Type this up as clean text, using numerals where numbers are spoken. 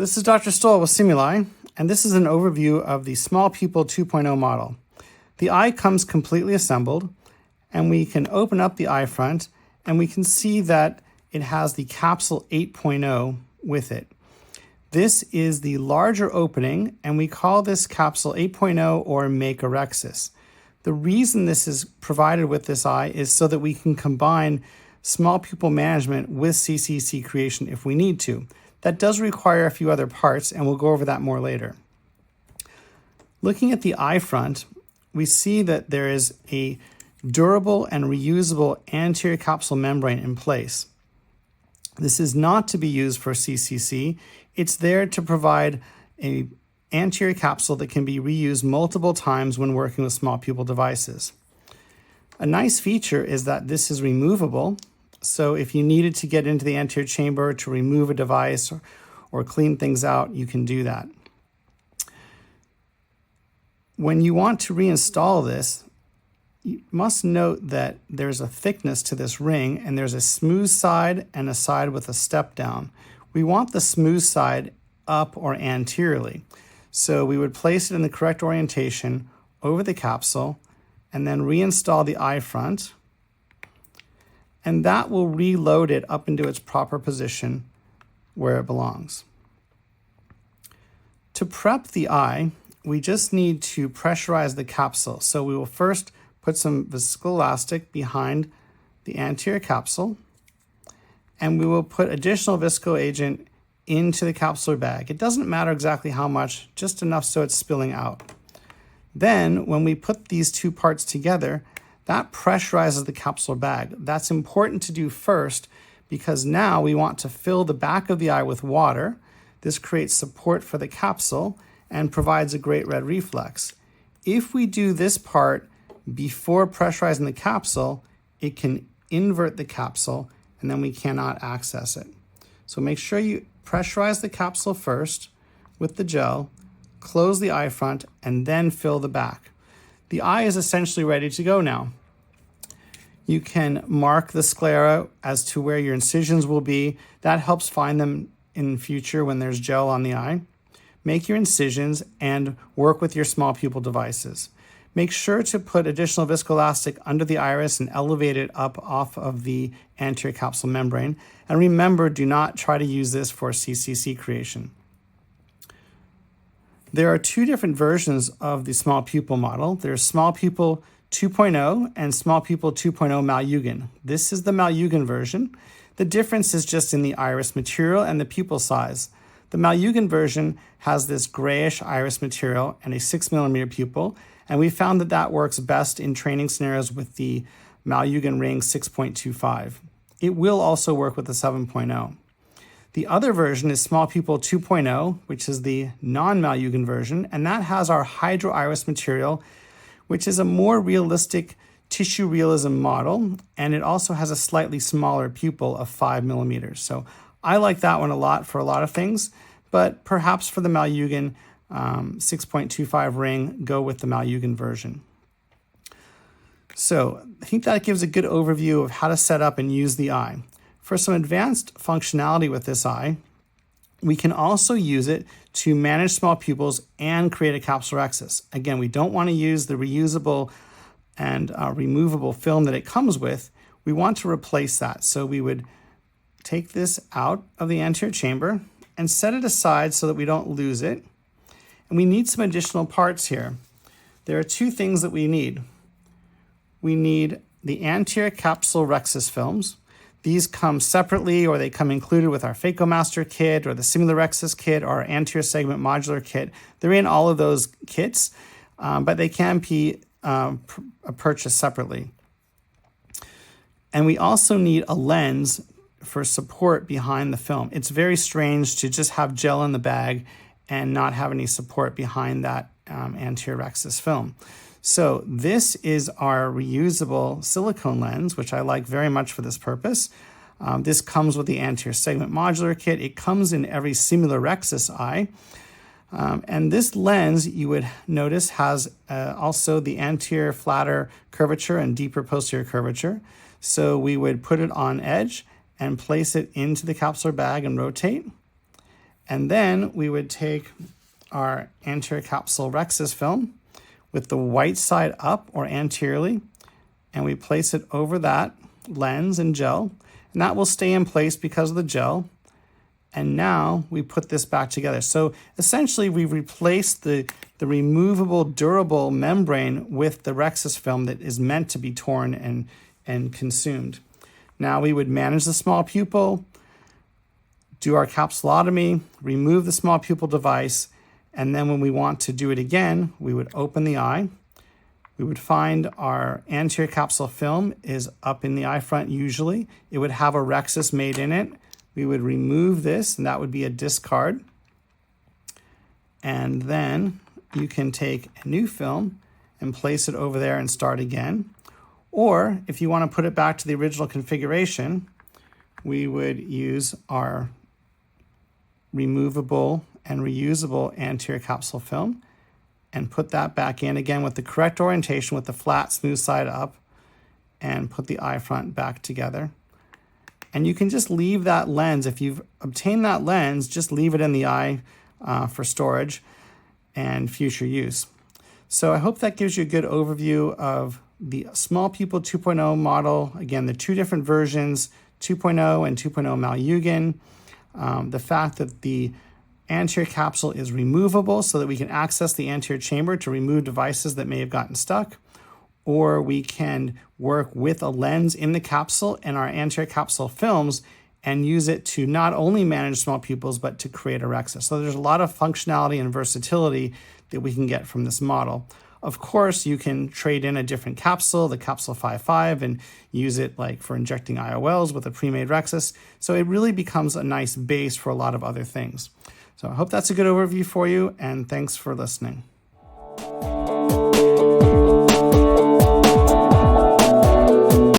this is Dr. Stoll with Simuli, and this is an overview of the Small Pupil 2.0 model. The eye comes completely assembled, and we can open up the eye front, and we can see that it has the capsule 8.0 with it. This is the larger opening, and we call this capsule 8.0 or megarexis. The reason this is provided with this eye is so that we can combine small pupil management with CCC creation if we need to. That does require a few other parts, and we'll go over that more later. Looking at the eye front, we see that there is a durable and reusable anterior capsule membrane in place. This is not to be used for CCC. It's there to provide an anterior capsule that can be reused multiple times when working with small pupil devices. A nice feature is that this is removable. So if you needed to get into the anterior chamber to remove a device or clean things out, you can do that. When you want to reinstall this, you must note that there's a thickness to this ring, and there's a smooth side and a side with a step down. We want the smooth side up or anteriorly. So we would place it in the correct orientation over the capsule and then reinstall the eye front, and that will reload it up into its proper position where it belongs. To prep the eye, we just need to pressurize the capsule. So we will first put some viscoelastic behind the anterior capsule, and we will put additional visco agent into the capsular bag. It doesn't matter exactly how much, just enough so it's spilling out. Then when we put these two parts together, that pressurizes the capsular bag. That's important to do first because now we want to fill the back of the eye with water. This creates support for the capsule and provides a great red reflex. If we do this part before pressurizing the capsule, it can invert the capsule and then we cannot access it. So make sure you pressurize the capsule first with the gel, close the eye front, and then fill the back. The eye is essentially ready to go now. You can mark the sclera as to where your incisions will be. That helps find them in the future when there's gel on the eye. Make your incisions and work with your small pupil devices. Make sure to put additional viscoelastic under the iris and elevate it up off of the anterior capsule membrane. And remember, do not try to use this for CCC creation. There are two different versions of the small pupil model. There's Small Pupil 2.0 and Small Pupil 2.0 Malyugin. This is the Malyugin version. The difference is just in the iris material and the pupil size. The Malyugin version has this grayish iris material and a 6mm pupil, and we found that that works best in training scenarios with the Malyugin ring 6.25. It will also work with the 7.0. The other version is Small Pupil 2.0, which is the non-Malyugin version, and that has our hydro iris material, which is a more realistic tissue realism model, and it also has a slightly smaller pupil of 5mm. So I like that one a lot for a lot of things, but perhaps for the Malyugin 6.25 ring, go with the Malyugin version. So I think that gives a good overview of how to set up and use the eye. For some advanced functionality with this eye, we can also use it to manage small pupils and create a capsulorhexis. Again, we don't want to use the reusable and removable film that it comes with. We want to replace that. So we would take this out of the anterior chamber and set it aside so that we don't lose it. And we need some additional parts here. There are two things that we need. We need the anterior capsulorhexis films. These come separately, or they come included with our Phacomaster kit or the Simulorhexis kit or our anterior segment modular kit. They're in all of those kits, but they can be purchased separately. And we also need a lens for support behind the film. It's very strange to just have gel in the bag and not have any support behind that anterior rhexis film. So this is our reusable silicone lens, which I like very much for this purpose. This comes with the anterior segment modular kit. It comes in every Simulorhexis eye. And this lens, you would notice, has also the anterior flatter curvature and deeper posterior curvature. So we would put it on edge and place it into the capsular bag and rotate. And then we would take our anterior capsule rhexis film with the white side up or anteriorly, and we place it over that lens and gel, and that will stay in place because of the gel. And now we put this back together. So essentially we've replaced the removable durable membrane with the rhexis film that is meant to be torn and consumed. Now we would manage the small pupil, do our capsulotomy, remove the small pupil device, and then when we want to do it again, we would open the eye. We would find our anterior capsule film is up in the eye front usually. It would have a rhexis made in it. We would remove this, and that would be a discard. And then you can take a new film and place it over there and start again. Or if you want to put it back to the original configuration, we would use our removable and reusable anterior capsule film and put that back in again with the correct orientation with the flat, smooth side up, and put the eye front back together. And you can just leave that lens. If you've obtained that lens, just leave it in the eye for storage and future use. So I hope that gives you a good overview of the Small Pupil 2.0 model. Again, the two different versions, 2.0 and 2.0 Malyugin. The fact that the anterior capsule is removable so that we can access the anterior chamber to remove devices that may have gotten stuck. Or we can work with a lens in the capsule and our anterior capsule films and use it to not only manage small pupils, but to create a rhexis. So there's a lot of functionality and versatility that we can get from this model. Of course, you can trade in a different capsule, the capsule 5.5, and use it like for injecting IOLs with a pre-made rhexis. So it really becomes a nice base for a lot of other things. So I hope that's a good overview for you, and thanks for listening.